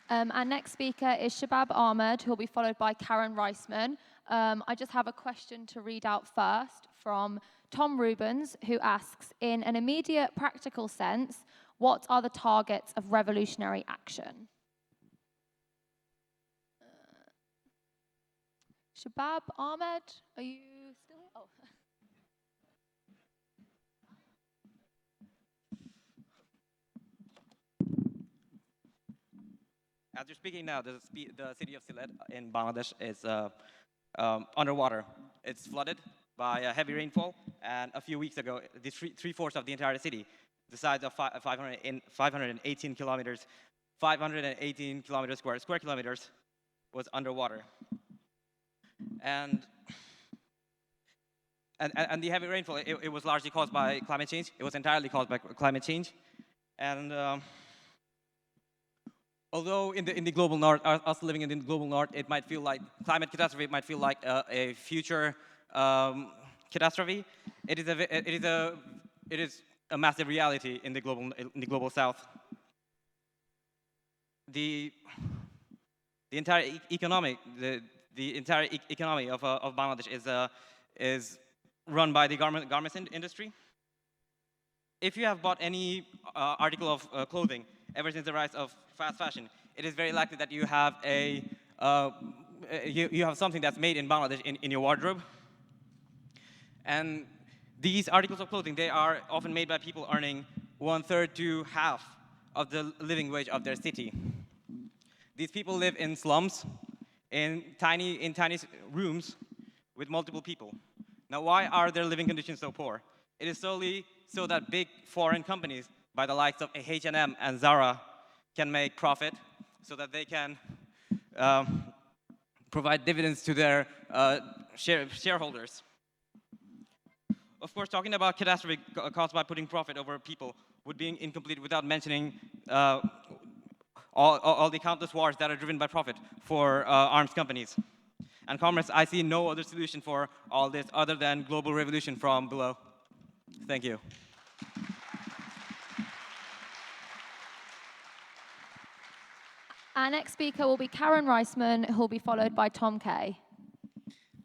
Our next speaker is Shabab Ahmed, who will be followed by Karen Reisman. I just have a question to read out first from Tom Rubens, who asks, in an immediate practical sense, what are the targets of revolutionary action? Shabab Ahmed, are you still here? Oh. As you're speaking now, the city of Sylhet in Bangladesh is underwater. It's flooded by a heavy rainfall, and a few weeks ago, three-fourths of the entire city, the size of 518 kilometers, 518 square kilometers, was underwater. And the heavy rainfall, it was largely caused by climate change. It was entirely caused by climate change. And although in the global north, us living in the global north, it might feel like climate catastrophe, it might feel like a future catastrophe. It is a massive reality in the global south. The entire economy of Bangladesh is run by the garments industry. If you have bought any article of clothing ever since the rise of fast fashion, it is very likely that you have you have something that's made in Bangladesh in your wardrobe. And these articles of clothing, they are often made by people earning 1/3 to half of the living wage of their city. These people live in slums, in tiny rooms with multiple people. Now, why are their living conditions so poor? It is solely so that big foreign companies, by the likes of H&M and Zara, can make profit, so that they can provide dividends to their shareholders. Of course, talking about catastrophe caused by putting profit over people would be incomplete without mentioning all the countless wars that are driven by profit for arms companies. And comrades, I see no other solution for all this other than global revolution from below. Thank you. Our next speaker will be Karen Reisman, who will be followed by Tom Kay.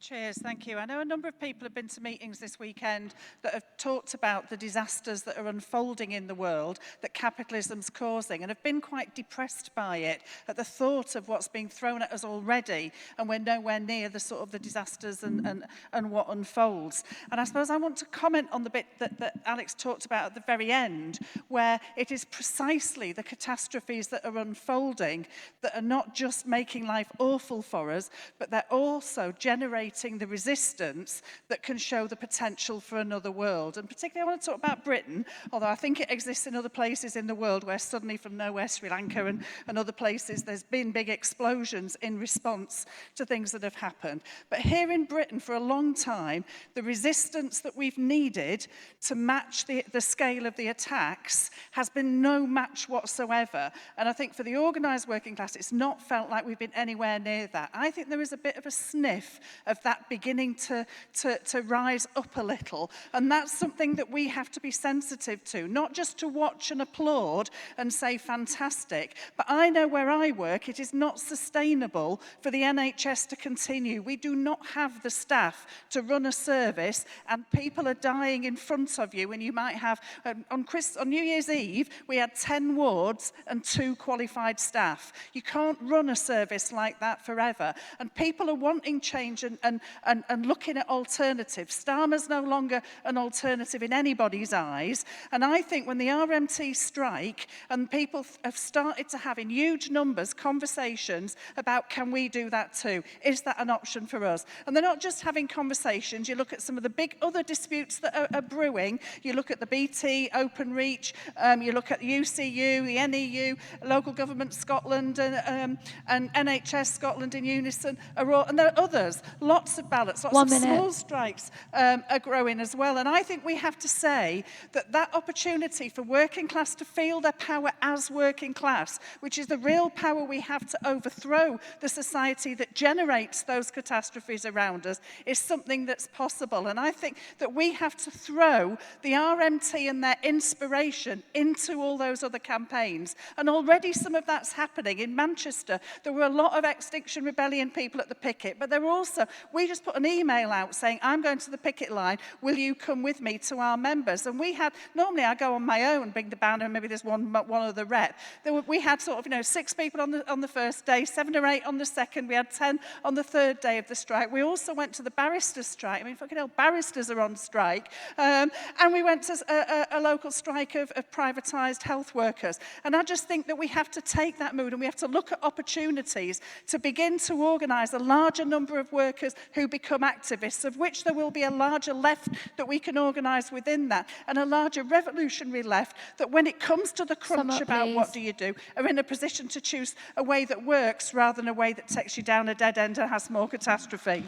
Cheers, thank you. I know a number of people have been to meetings this weekend that have talked about the disasters that are unfolding in the world that capitalism's causing and have been quite depressed by it at the thought of what's being thrown at us already, and we're nowhere near the sort of the disasters and what unfolds. And I suppose I want to comment on the bit that Alex talked about at the very end, where it is precisely the catastrophes that are unfolding that are not just making life awful for us, but they're also generating the resistance that can show the potential for another world. And particularly I want to talk about Britain, although I think it exists in other places in the world where suddenly from nowhere, Sri Lanka and other places, there's been big explosions in response to things that have happened. But here in Britain for a long time, the resistance that we've needed to match the scale of the attacks has been no match whatsoever. And I think for the organised working class, it's not felt like we've been anywhere near that. I think there is a bit of a sniff of that beginning to rise up a little. And that's something that we have to be sensitive to, not just to watch and applaud and say fantastic, but I know where I work, it is not sustainable for the NHS to continue. We do not have the staff to run a service, and people are dying in front of you, and you might have, on New Year's Eve, we had 10 wards and 2 qualified staff. You can't run a service like that forever. And people are wanting change and looking at alternatives. Starmer's no longer an alternative in anybody's eyes. And I think when the RMT strike and people have started to have in huge numbers conversations about can we do that too? Is that an option for us? And they're not just having conversations. You look at some of the big other disputes that are brewing. You look at the BT, Openreach, you look at the UCU, the NEU, Local Government Scotland and NHS Scotland in unison, and there are others. Lots of ballots, lots of small strikes are growing as well. And I think we have to say that opportunity for working class to feel their power as working class, which is the real power we have to overthrow the society that generates those catastrophes around us, is something that's possible. And I think that we have to throw the RMT and their inspiration into all those other campaigns. And already some of that's happening. In Manchester, there were a lot of Extinction Rebellion people at the picket, but there were also, we just put an email out saying, I'm going to the picket line, will you come with me to our members? And we had, normally I go on my own, bring the banner, and maybe there's one other rep. We had sort of, 6 people on the first day, 7 or 8 on the second, we had 10 on the third day of the strike. We also went to the Barrister Strike. I mean, fucking hell, barristers are on strike. And we went to a local strike of privatised health workers. And I just think that we have to take that mood and we have to look at opportunities to begin to organise a larger number of workers who become activists, of which there will be a larger left that we can organise within that, and a larger revolutionary left that when it comes to the crunch about what do you do, are in a position to choose a way that works rather than a way that takes you down a dead end and has more catastrophe.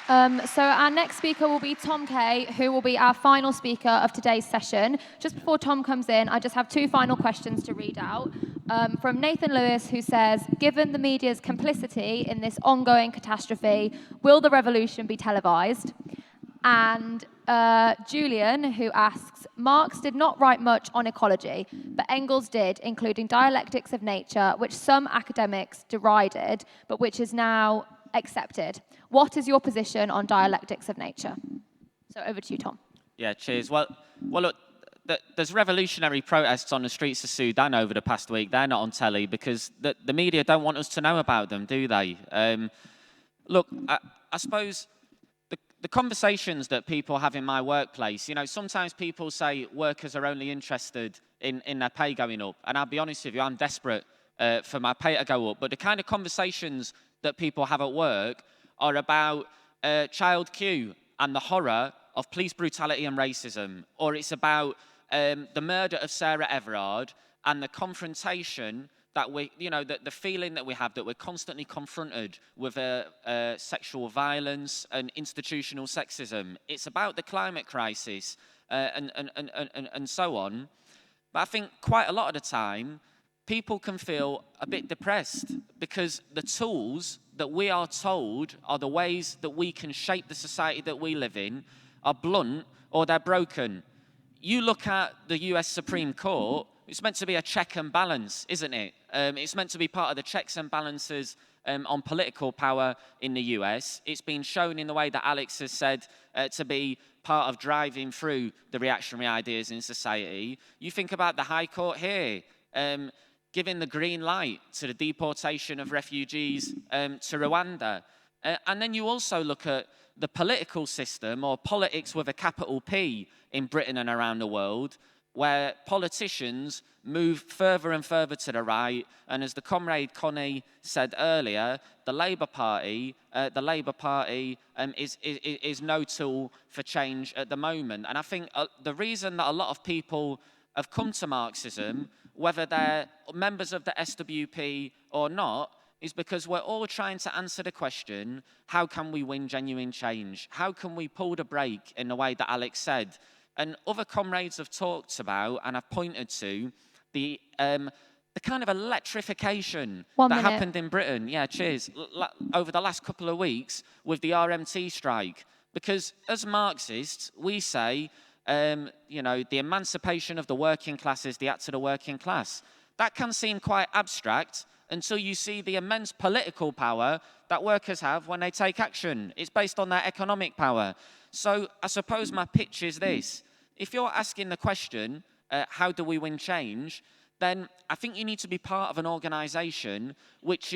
So our next speaker will be Tom Kay, who will be our final speaker of today's session. Just before Tom comes in, I just have 2 final questions to read out. From Nathan Lewis, who says, given the media's complicity in this ongoing catastrophe, will the revolution be televised? And Julian, who asks, Marx did not write much on ecology, but Engels did, including Dialectics of Nature, which some academics derided, but which is now accepted. What is your position on Dialectics of Nature? So over to you, Tom. Yeah, cheers. Well, look, there's revolutionary protests on the streets of Sudan over the past week. They're not on telly because the media don't want us to know about them, do they? Look, I suppose the conversations that people have in my workplace, sometimes people say workers are only interested in their pay going up. And I'll be honest with you, I'm desperate for my pay to go up. But the kind of conversations that people have at work are about Child Q and the horror of police brutality and racism, or it's about the murder of Sarah Everard and the confrontation that the feeling that we have that we're constantly confronted with sexual violence and institutional sexism. It's about the climate crisis and so on. But I think quite a lot of the time, people can feel a bit depressed because the tools that we are told are the ways that we can shape the society that we live in are blunt or they're broken. You look at the US Supreme Court, it's meant to be a check and balance, isn't it? It's meant to be part of the checks and balances on political power in the US. It's been shown in the way that Alex has said to be part of driving through the reactionary ideas in society. You think about the High Court here, giving the green light to the deportation of refugees to Rwanda. And then you also look at the political system, or politics with a capital P, in Britain and around the world, where politicians move further and further to the right. And as the comrade Connie said earlier, the Labour Party is no tool for change at the moment. And I think the reason that a lot of people have come to Marxism, whether they're members of the SWP or not, is because we're all trying to answer the question, how can we win genuine change? How can we pull the brake in the way that Alex said? And other comrades have talked about, and I've pointed to, the kind of electrification that happened in Britain, over the last couple of weeks with the RMT strike. Because as Marxists, we say, the emancipation of the working class is the act of the working class. That can seem quite abstract until you see the immense political power that workers have when they take action. It's based on their economic power. So I suppose my pitch is this. If you're asking the question, how do we win change, then I think you need to be part of an organisation which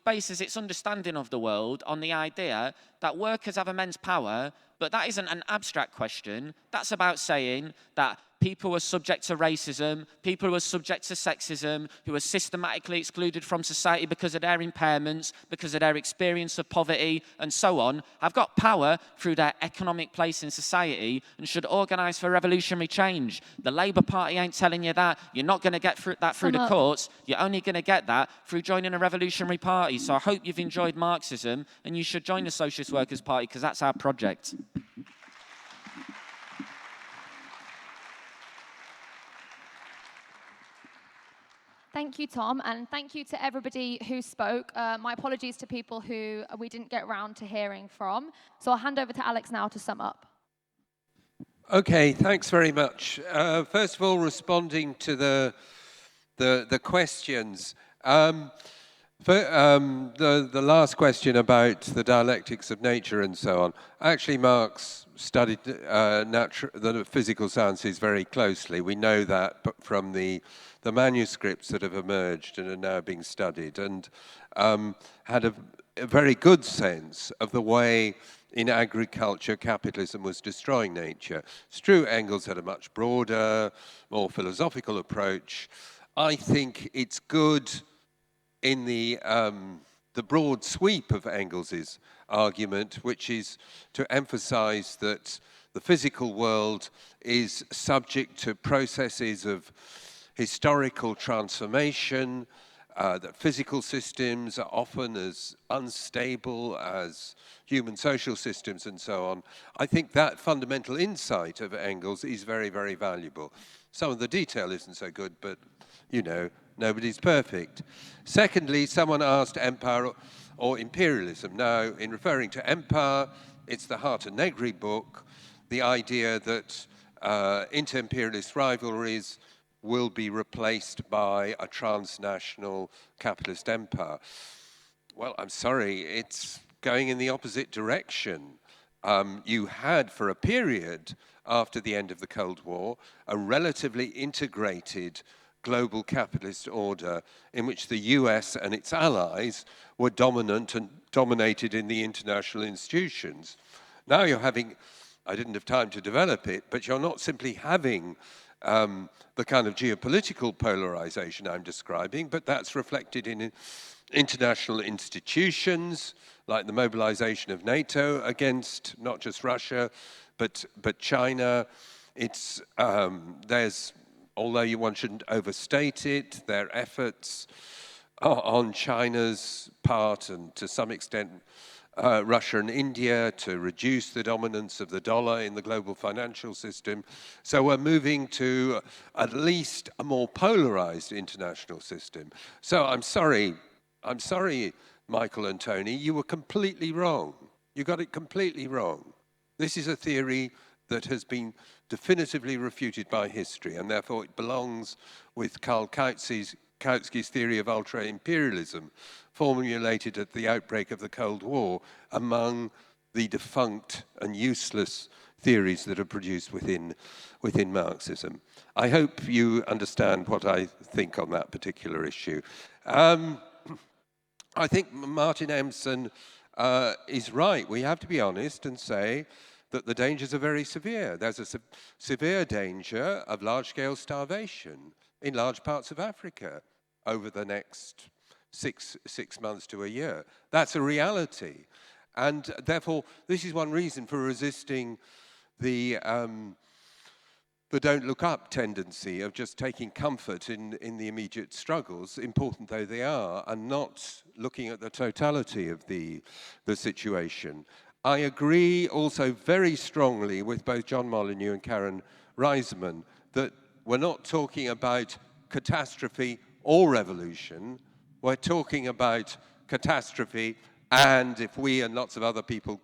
bases its understanding of the world on the idea that workers have immense power, but that isn't an abstract question. That's about saying that people who are subject to racism, people who are subject to sexism, who are systematically excluded from society because of their impairments, because of their experience of poverty, and so on, have got power through their economic place in society and should organise for revolutionary change. The Labour Party ain't telling you that. You're not going to get that through the courts. You're only going to get that through joining a revolutionary party. So I hope you've enjoyed Marxism, and you should join the Socialist Workers' Party, because that's our project. Thank you, Tom, and thank you to everybody who spoke. My apologies to people who we didn't get round to hearing from. So I'll hand over to Alex now to sum up. Okay, thanks very much. First of all, responding to the questions. The last question about the dialectics of nature and so on. Actually, Marx studied the physical sciences very closely. We know that from the manuscripts that have emerged and are now being studied, and had a very good sense of the way in agriculture capitalism was destroying nature. It's true Engels had a much broader, more philosophical approach. I think it's good in the broad sweep of Engels's argument, which is to emphasize that the physical world is subject to processes of historical transformation, that physical systems are often as unstable as human social systems and so on. I think that fundamental insight of Engels is very, very valuable. Some of the detail isn't so good, but, nobody's perfect. Secondly, someone asked empire or imperialism. Now, in referring to empire, it's the Harter Negri book, the idea that inter-imperialist rivalries will be replaced by a transnational capitalist empire. Well, I'm sorry, it's going in the opposite direction. You had, for a period after the end of the Cold War, a relatively integrated global capitalist order in which the US and its allies were dominant and dominated in the international institutions. Now you're having, I didn't have time to develop it, but you're not simply having the kind of geopolitical polarization I'm describing, but that's reflected in international institutions, like the mobilization of NATO against not just Russia, but China. It's, although one shouldn't overstate it, their efforts on China's part, and to some extent Russia and India, to reduce the dominance of the dollar in the global financial system. So we're moving to at least a more polarized international system. So I'm sorry, Michael and Tony, you were completely wrong. You got it completely wrong. This is a theory that has been definitively refuted by history, and therefore it belongs with Karl Kautszy's Kautsky's theory of ultra-imperialism, formulated at the outbreak of the Cold War, among the defunct and useless theories that are produced within Marxism. I hope you understand what I think on that particular issue. I think Martin Empson is right. We have to be honest and say that the dangers are very severe. There's a severe danger of large-scale starvation in large parts of Africa over the next six months to a year. That's a reality. And therefore, this is one reason for resisting the don't look up tendency of just taking comfort in the immediate struggles, important though they are, and not looking at the totality of the situation. I agree also very strongly with both John Molyneux and Karen Reisman that we're not talking about catastrophe or revolution. We're talking about catastrophe, and if we and lots of other people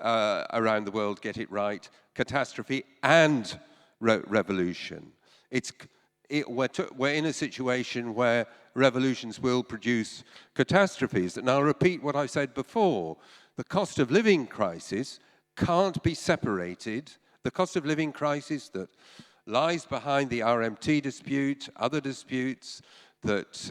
around the world get it right, catastrophe and revolution. We're in a situation where revolutions will produce catastrophes. And I'll repeat what I said before. The cost of living crisis can't be separated. The cost of living crisis that lies behind the RMT dispute, other disputes that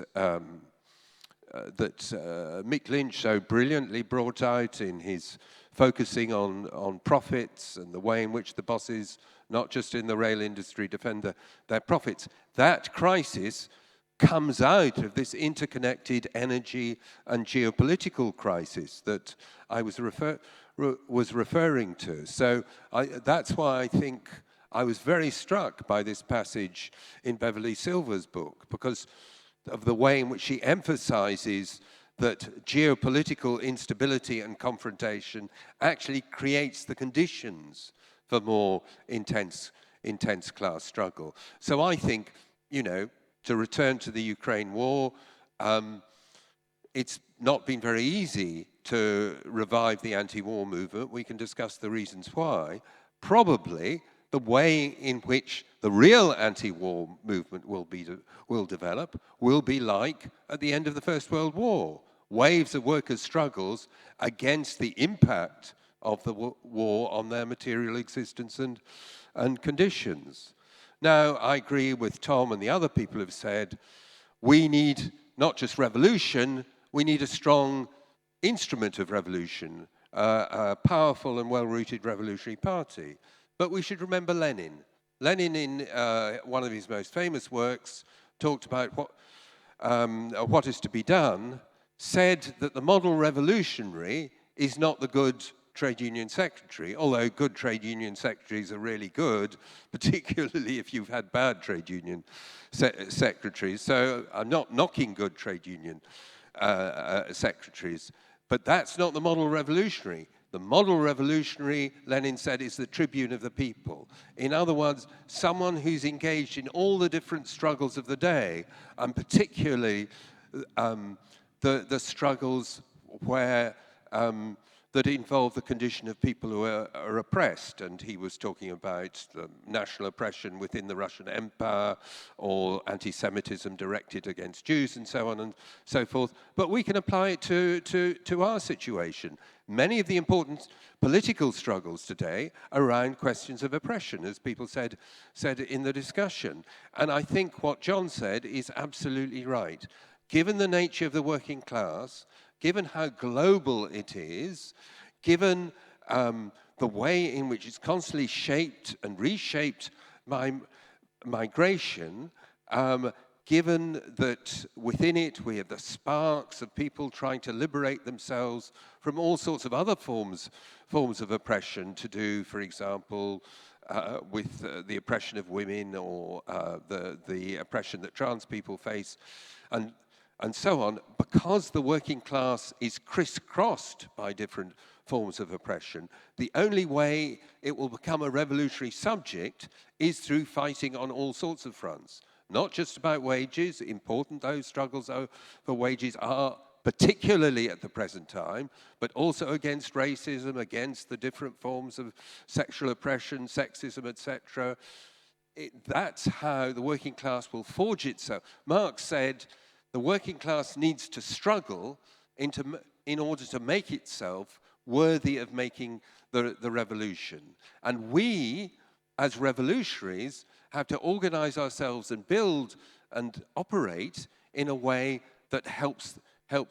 Mick Lynch so brilliantly brought out in his focusing on profits and the way in which the bosses, not just in the rail industry, defend their profits. That crisis comes out of this interconnected energy and geopolitical crisis that I was referring to. So that's why I think I was very struck by this passage in Beverly Silver's book, because of the way in which she emphasizes that geopolitical instability and confrontation actually creates the conditions for more intense class struggle. So I think, to return to the Ukraine war, it's not been very easy to revive the anti-war movement. We can discuss the reasons why. Probably the way in which the real anti-war movement will develop will be like at the end of the First World War. Waves of workers' struggles against the impact of the war on their material existence and conditions. Now, I agree with Tom and the other people who've said we need not just revolution, we need a strong instrument of revolution, a powerful and well-rooted revolutionary party. But we should remember Lenin. Lenin, in one of his most famous works, talked about what is to be done, said that the model revolutionary is not the good trade union secretary, although good trade union secretaries are really good, particularly if you've had bad trade union secretaries. So I'm not knocking good trade union secretaries, but that's not the model revolutionary. The model revolutionary, Lenin said, is the tribune of the people. In other words, someone who's engaged in all the different struggles of the day, and particularly the struggles where that involve the condition of people who are oppressed. And he was talking about national oppression within the Russian Empire, or anti-Semitism directed against Jews, and so on and so forth. But we can apply it to our situation. Many of the important political struggles today are around questions of oppression, as people said in the discussion. And I think what John said is absolutely right. Given the nature of the working class, given how global it is, given the way in which it's constantly shaped and reshaped by migration, given that within it we have the sparks of people trying to liberate themselves from all sorts of other forms of oppression, to do, for example, with the oppression of women, or the oppression that trans people face, and so on, because the working class is crisscrossed by different forms of oppression, the only way it will become a revolutionary subject is through fighting on all sorts of fronts. Not just about wages, important those struggles for wages are, particularly at the present time, but also against racism, against the different forms of sexual oppression, sexism, etc. That's how the working class will forge itself. Marx said, The working class needs to struggle in order to make itself worthy of making the revolution. And we, as revolutionaries, have to organize ourselves and build and operate in a way that helps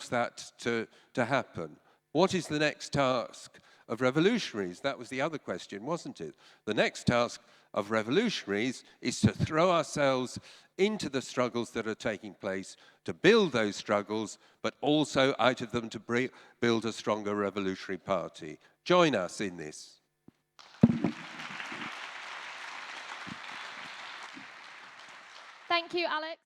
that to happen. What is the next task of revolutionaries? That was the other question, wasn't it? The next task of revolutionaries is to throw ourselves into the struggles that are taking place, to build those struggles, but also out of them to build a stronger revolutionary party. Join us in this. Thank you, Alex.